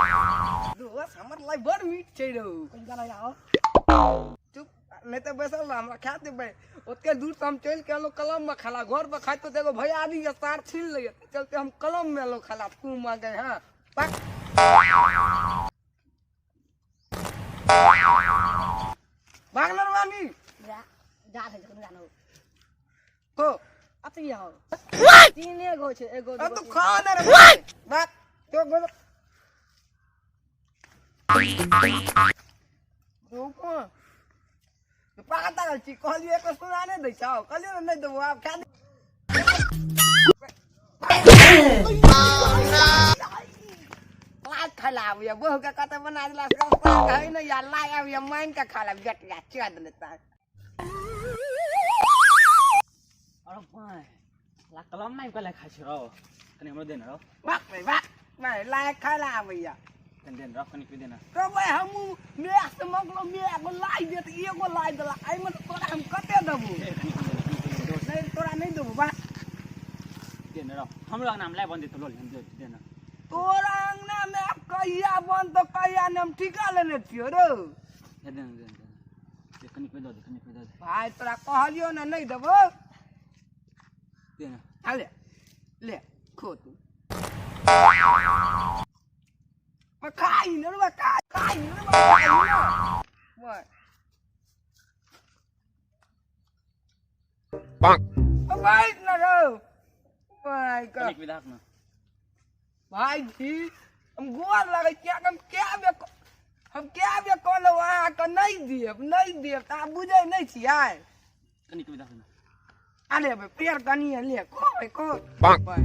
हमर लाई बड़ मीठ छै रो कहीं जाना आओ चुप नहीं तो बैसल रह हमरा खा देबे ओते दूर से हम चल के आलो कलम में खाला घर पे खाइ तो देखो भैया आदि के सार छीन ले चलते हम कलम में आलो खाला तू मांगे हां पक भागनर वानी जा थे जानो को अति आओ तीने गो छे एगो अब तू खा ना रे बात तो गो रुको पागता छी कहलिए एक सुना नहीं दै छौ कहलिए नहीं देबो आब खा लाज खलाब या बहु के कते बना दिला से है न या लाई अब या मांग के खा लब गट या चेद लेता अरे भाई ला कलम नहीं कले खाइ छ रो कनी हमरो देन रो बाप भाई लाई खला भैया देन रो कनी देन तो भाई हम मैं से मंगलो मैं एगो लाई देत एगो लाई देला आई में तोरा हम कते देबो नहीं तोरा नहीं देबो बा देन रो हमरो नाम लाई बंदी तो लो देन तोरा अंगना में अब कहिया बन तो कहिया ने हम ठिका लेने छियो रो देन कनी दे भाई तोरा कहलियो ना नहीं देबो देन ले ले खो तू खाई न रे खाई न रे भाई Bonk. भाई न रो भाई का कनी विधाक न भाई जी हम गोर लगे क्या हम क्या बे कहलो वहां का नहीं देब ता बुझै नहीं छियै कनी विधाक न अरे बे पेड़ कनी ले को Bonk. भाई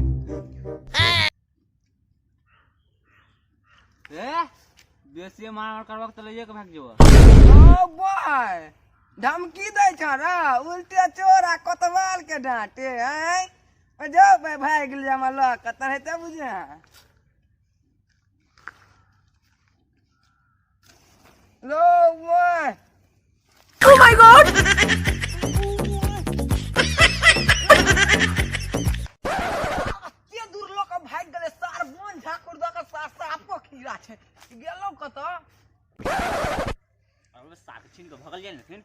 बेसी मार करवा के चले के भाग जेबो ओ भाई धमकी दै छ रे उल्टे चोरा कोतवाल के डांटे हैं जो भाई भाग गेल जमा ल कत हेते बुझे लो भाई Oh my god के दूर लोक भाग गेले सार बोन ठाकुर द के सापो खीरा छै गेलो कत अब साथ छिन के भगल जाय न फिर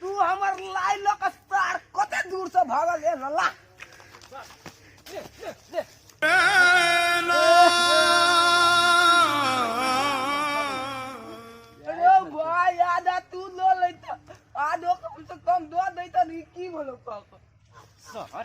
तू हमर लाई लोक सार कते दूर से भागल ए लल्ला अरे भाई आधा तू लो लेता आधो कम से कम दो देता नहीं की बोलो सर